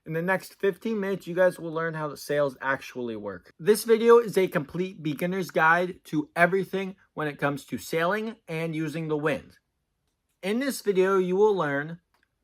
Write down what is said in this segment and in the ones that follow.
In the next 15 minutes, you guys will learn how the sails actually work. This video is a complete beginner's guide to everything when it comes to sailing and using the wind. In this video, you will learn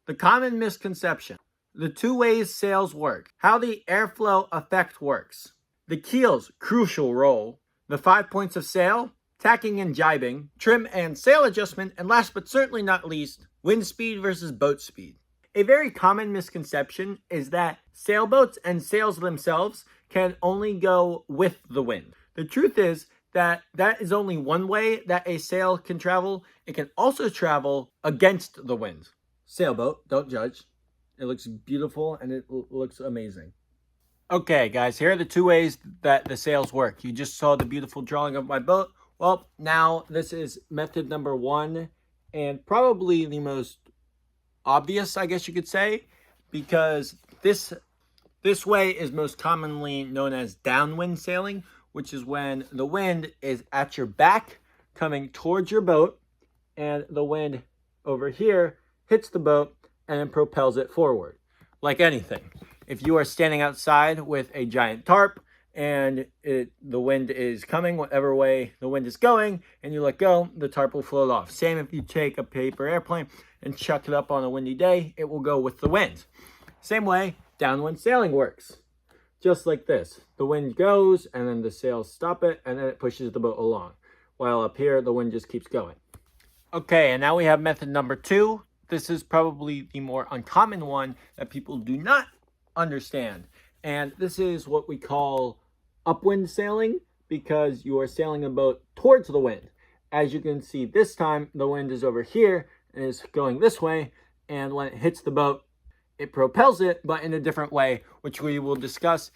the common misconception, the two ways sails work, how the airflow effect works, the keel's crucial role, the 5 points of sail, tacking and jibing, trim and sail adjustment, and last but certainly not least, wind speed versus boat speed. A very common misconception is that sailboats and sails themselves can only go with the wind. The truth is that is only one way that a sail can travel. It can also travel against the wind. Sailboat, don't judge. It looks beautiful and it looks amazing. Okay, guys, here are the two ways that the sails work. You just saw the beautiful drawing of my boat. Well, now this is method number one and probably the most obvious, I guess you could say, because this way is most commonly known as downwind sailing, which is when the wind is at your back coming towards your boat and the wind over here hits the boat and then propels it forward. Like anything, if you are standing outside with a giant tarp and the wind is coming whatever way the wind is going and you let go, the tarp will float off. Same if you take a paper airplane and chuck it up on a windy day, it will go with the wind. Same way downwind sailing works. Just like this. The wind goes and then the sails stop it and then it pushes the boat along. While up here, the wind just keeps going. Okay, and now we have method number two. This is probably the more uncommon one that people do not understand. And this is what we call upwind sailing, because you are sailing a boat towards the wind. As you can see this time, the wind is over here and is going this way, and when it hits the boat, it propels it, but in a different way, which we will discuss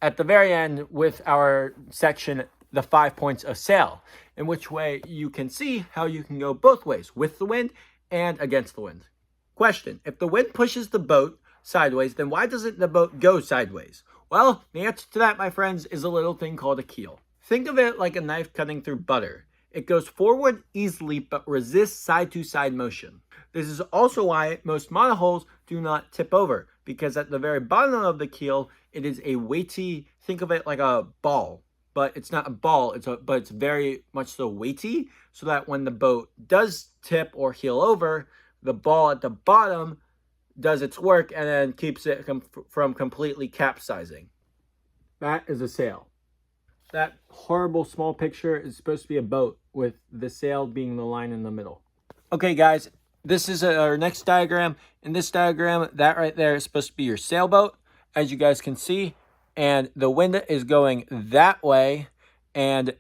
at the very end with our section, the 5 points of sail, in which way you can see how you can go both ways, with the wind and against the wind. Question: if the wind pushes the boat sideways, then why doesn't the boat go sideways? Well, the answer to that, my friends, is a little thing called a keel. Think of it like a knife cutting through butter. It goes forward easily but resists side-to-side motion. This is also why most monohulls do not tip over, because at the very bottom of the keel, it is a weighty, think of it like a ball. But it's not a ball, but it's very much so weighty, so that when the boat does tip or heel over, the ball at the bottom does its work and then keeps it from completely capsizing. That is a sail. That horrible small picture is supposed to be a boat, with the sail being the line in the middle. Okay, guys, this is our next diagram. In this diagram, that right there is supposed to be your sailboat, as you guys can see, and the wind is going that way. And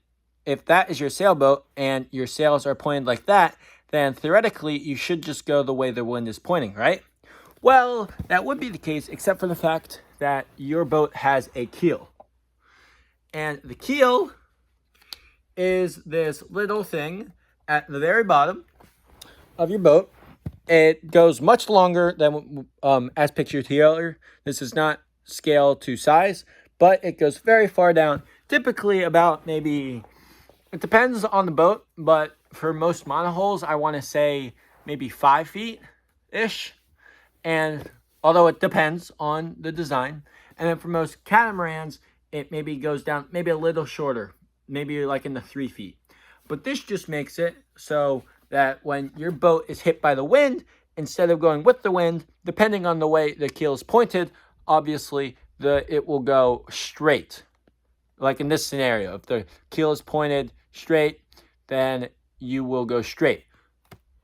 if that is your sailboat and your sails are pointed like that, then theoretically you should just go the way the wind is pointing, right? Well, that would be the case, except for the fact that your boat has a keel. And the keel is this little thing at the very bottom of your boat. It goes much longer than as pictured here. This is not scale to size, but it goes very far down, typically about maybe, it depends on the boat, but for most monohulls, I want to say maybe 5 feet-ish. And although it depends on the design. And then for most catamarans, it maybe goes down maybe a little shorter, maybe like in the 3 feet. But this just makes it so that when your boat is hit by the wind, instead of going with the wind, depending on the way the keel is pointed, obviously it will go straight. Like in this scenario, if the keel is pointed straight, then you will go straight.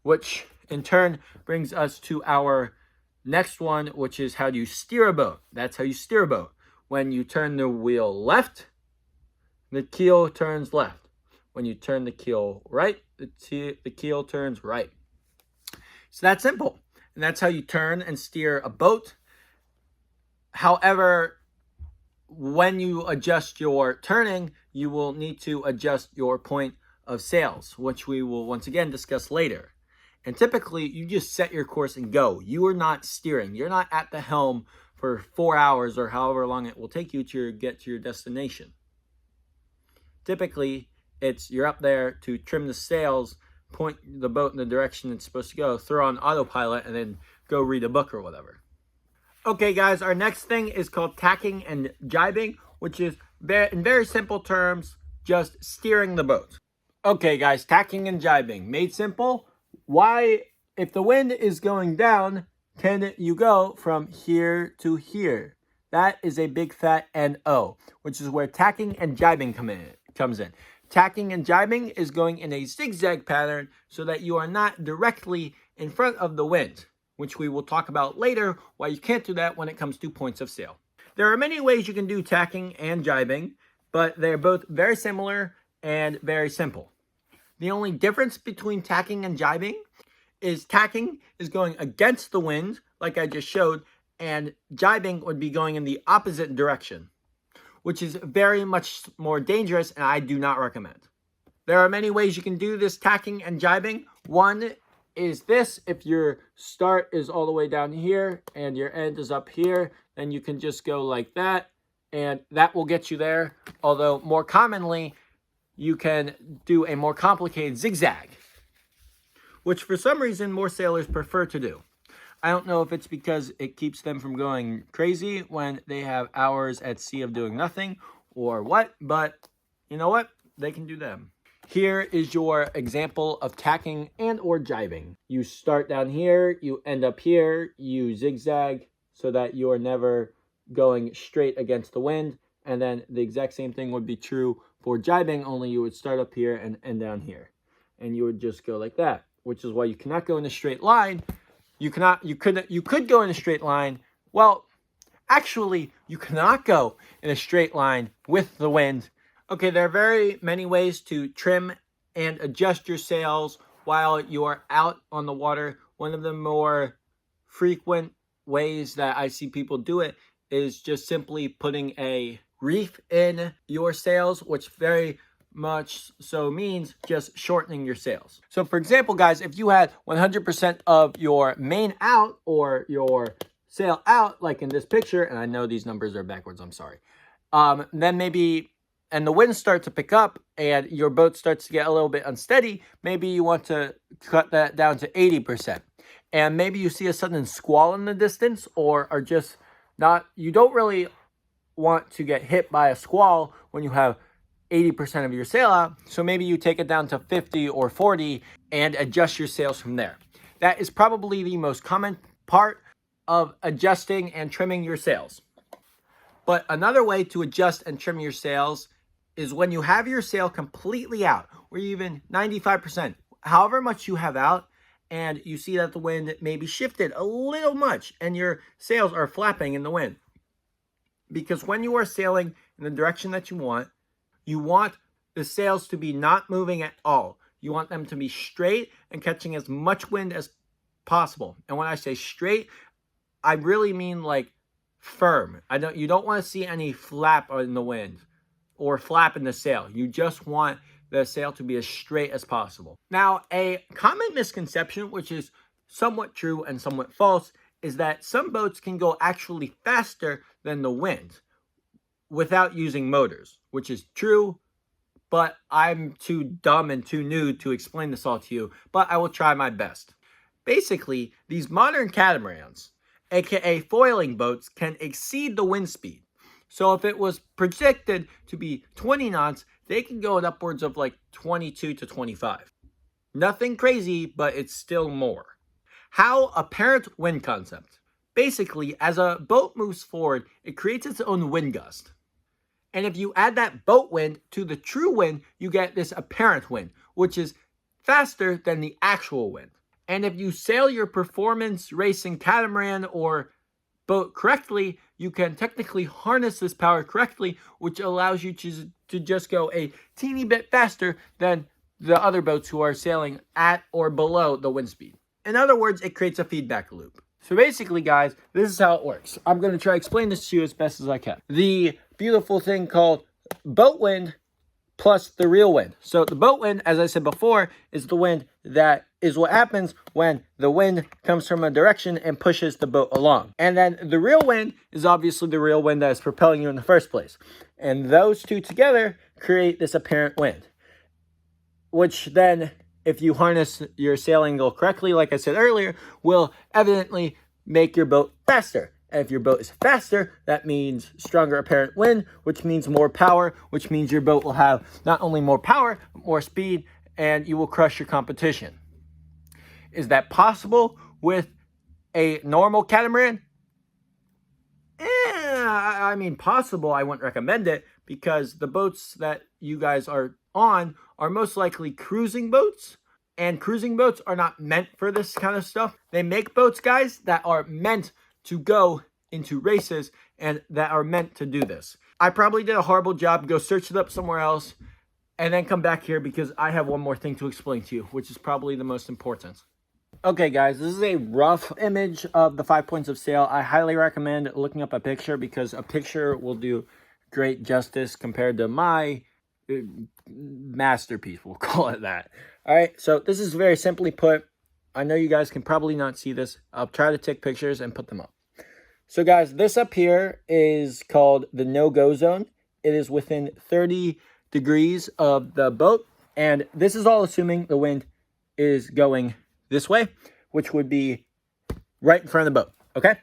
Which in turn brings us to our next one, which is how do you steer a boat? That's how you steer a boat. When you turn the wheel left, the keel turns left. When you turn the keel right, the keel turns right. So that's simple. And that's how you turn and steer a boat. However, when you adjust your turning, you will need to adjust your point of sails, which we will once again discuss later. And typically, you just set your course and go. You are not steering. You're not at the helm for 4 hours or however long it will take you to get to your destination. Typically, you're up there to trim the sails, point the boat in the direction it's supposed to go, throw on autopilot, and then go read a book or whatever. Okay, guys, our next thing is called tacking and jibing, which is in very simple terms, just steering the boat. Okay, guys, tacking and jibing. Made simple, why, if the wind is going down, can you go from here to here? That is a big fat N-O, which is where tacking and jibing comes in. Tacking and jibing is going in a zigzag pattern so that you are not directly in front of the wind, which we will talk about later, why you can't do that when it comes to points of sail. There are many ways you can do tacking and jibing, but they're both very similar and very simple. The only difference between tacking and jibing is tacking is going against the wind, like I just showed, and jibing would be going in the opposite direction, which is very much more dangerous and I do not recommend. There are many ways you can do this tacking and jibing. One is this: if your start is all the way down here and your end is up here, then you can just go like that, and that will get you there. Although more commonly, you can do a more complicated zigzag, which for some reason more sailors prefer to do. I don't know if it's because it keeps them from going crazy when they have hours at sea of doing nothing or what, but you know what? They can do them. Here is your example of tacking and or jibing. You start down here, you end up here, you zigzag so that you are never going straight against the wind. And then the exact same thing would be true for jibing, only you would start up here and end down here. And you would just go like that, which is why you cannot go in a straight line. You could go in a straight line. Well, actually, you cannot go in a straight line with the wind. Okay, there are very many ways to trim and adjust your sails while you are out on the water. One of the more frequent ways that I see people do it is just simply putting a reef in your sails, which very much so means just shortening your sails. So for example, guys, if you had 100% of your main out or your sail out, like in this picture, and I know these numbers are backwards, I'm sorry, then maybe, and the winds start to pick up and your boat starts to get a little bit unsteady, maybe you want to cut that down to 80%. And maybe you see a sudden squall in the distance, or are just not, you don't really want to get hit by a squall when you have 80% of your sail out. So maybe you take it down to 50 or 40 and adjust your sails from there. That is probably the most common part of adjusting and trimming your sails. But another way to adjust and trim your sails is when you have your sail completely out, or even 95%, however much you have out, and you see that the wind maybe shifted a little much and your sails are flapping in the wind. Because when you are sailing in the direction that you want the sails to be not moving at all. You want them to be straight and catching as much wind as possible. And when I say straight, I really mean like firm. You don't want to see any flap in the wind or flap in the sail. You just want the sail to be as straight as possible. Now, a common misconception, which is somewhat true and somewhat false, is that some boats can go actually faster than the wind without using motors, which is true, but I'm too dumb and too new to explain this all to you, but I will try my best. Basically, these modern catamarans, aka foiling boats, can exceed the wind speed. So if it was projected to be 20 knots, they can go at upwards of like 22 to 25. Nothing crazy, but it's still more. How? Apparent wind concept. Basically, as a boat moves forward, it creates its own wind gust. And if you add that boat wind to the true wind, you get this apparent wind, which is faster than the actual wind. And if you sail your performance racing catamaran or boat correctly, you can technically harness this power correctly, which allows you to just go a teeny bit faster than the other boats who are sailing at or below the wind speed. In other words, it creates a feedback loop. So basically, guys, this is how it works. I'm going to try to explain this to you as best as I can. The beautiful thing called boat wind plus the real wind. So the boat wind, as I said before, is the wind that is what happens when the wind comes from a direction and pushes the boat along. And then the real wind is obviously the real wind that is propelling you in the first place. And those two together create this apparent wind, which then, if you harness your sail angle correctly, like I said earlier, will evidently make your boat faster. And if your boat is faster, that means stronger apparent wind, which means more power, which means your boat will have not only more power, but more speed, and you will crush your competition. Is that possible with a normal catamaran? I mean, possible. I wouldn't recommend it because the boats that you guys are on are most likely cruising boats, and cruising boats are not meant for this kind of stuff. They make boats, guys, that are meant to go into races and that are meant to do this. I probably did a horrible job. Go search it up somewhere else and then come back here because I have one more thing to explain to you, which is probably the most important. Okay, guys, this is a rough image of the 5 points of sail. I highly recommend looking up a picture because a picture will do great justice compared to my masterpiece. We'll call it that. All right, so this is very simply put. I know you guys can probably not see this. I'll try to take pictures and put them up. So, guys, this up here is called the no-go zone. It is within 30 degrees of the boat, and this is all assuming the wind is going this way, which would be right in front of the boat, okay?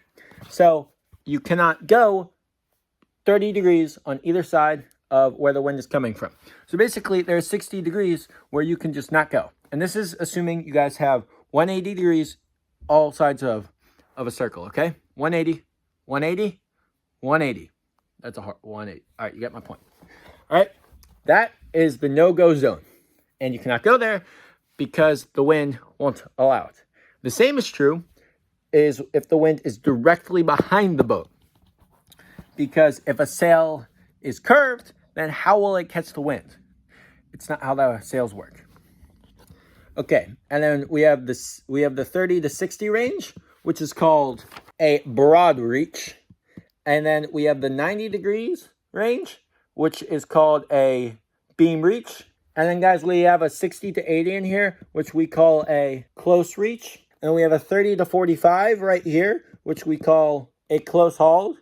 So you cannot go 30 degrees on either side of where the wind is coming from. So basically, there's 60 degrees where you can just not go. And this is assuming you guys have 180 degrees all sides of a circle, okay? 180, 180, 180. That's a hard 180. All right, you get my point. All right, that is the no-go zone. And you cannot go there because the wind won't allow it. The same is true is if the wind is directly behind the boat. Because if a sail is curved, then how will it catch the wind? It's not how the sails work. Okay, and then we have this. We have the 30 to 60 range, which is called a broad reach. And then we have the 90 degrees range, which is called a beam reach. And then, guys, we have a 60 to 80 in here, which we call a close reach. And we have a 30 to 45 right here, which we call a close hauled.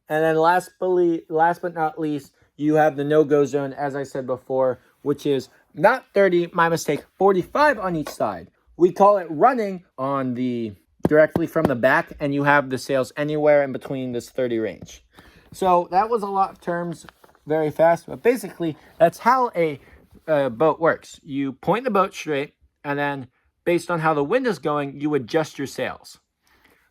And then last but not least, you have the no-go zone, as I said before, which is not 30, my mistake, 45 on each side. We call it running on the directly from the back, and you have the sails anywhere in between this 30 range. So that was a lot of terms very fast, but basically that's how a boat works. You point the boat straight, and then based on how the wind is going, you adjust your sails.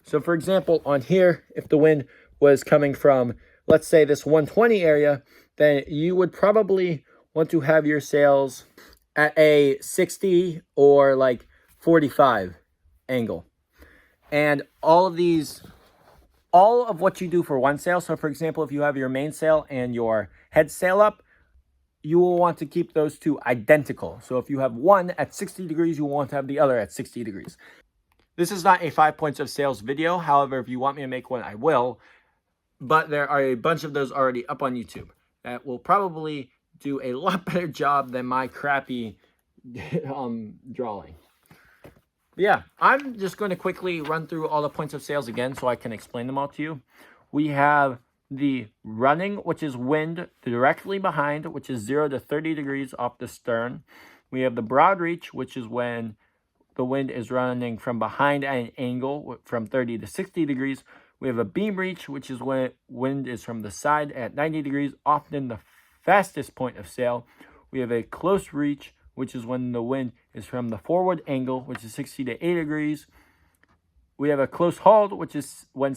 So for example, on here, if the wind was coming from, let's say, this 120 area, then you would probably want to have your sails at a 60 or like 45 angle. And all of what you do for one sail, so for example, if you have your main sail and your head sail up, you will want to keep those two identical. So if you have one at 60 degrees, you will want to have the other at 60 degrees. This is not a 5 points of sails video. However, if you want me to make one, I will. But there are a bunch of those already up on YouTube that will probably do a lot better job than my crappy drawing. But yeah, I'm just going to quickly run through all the points of sails again so I can explain them all to you. We have the running, which is wind directly behind, which is 0 to 30 degrees off the stern. We have the broad reach, which is when the wind is running from behind at an angle from 30 to 60 degrees. We have a beam reach, which is when wind is from the side at 90 degrees, often the fastest point of sail. We have a close reach, which is when the wind is from the forward angle, which is 60 to 80 degrees. We have a close hauled, which is when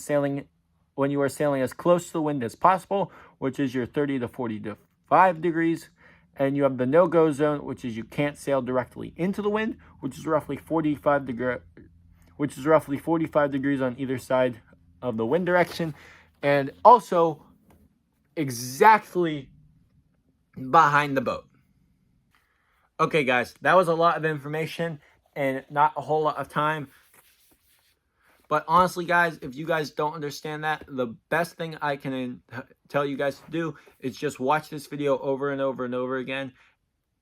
you are sailing as close to the wind as possible, which is your 30 to 45 degrees. And you have the no-go zone, which is you can't sail directly into the wind, which is roughly 45 degrees on either side of the wind direction, and also exactly behind the boat. Okay, guys, that was a lot of information and not a whole lot of time. But honestly, guys, if you guys don't understand that, the best thing I can tell you guys to do is just watch this video over and over and over again.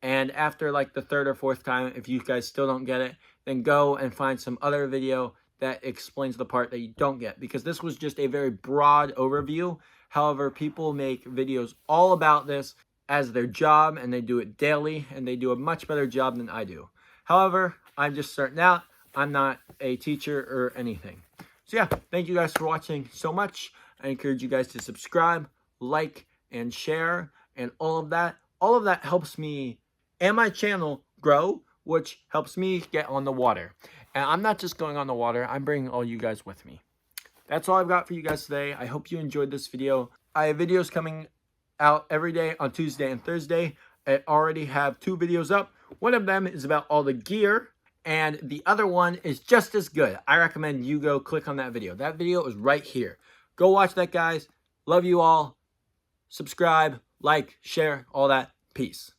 And after like the third or fourth time, if you guys still don't get it, then go and find some other video that explains the part that you don't get. Because this was just a very broad overview. However, people make videos all about this as their job, and they do it daily, and they do a much better job than I do. However, I'm just starting out. I'm not a teacher or anything. So yeah, thank you guys for watching so much. I encourage you guys to subscribe, like, and share, and all of that. All of that helps me and my channel grow, which helps me get on the water. And I'm not just going on the water, I'm bringing all you guys with me. That's all I've got for you guys today. I hope you enjoyed this video. I have videos coming out every day on Tuesday and Thursday. I already have 2 videos up. One of them is about all the gear, and the other one is just as good. I recommend you go click on that video. That video is right here. Go watch that, guys. Love you all. Subscribe, like, share, all that. Peace.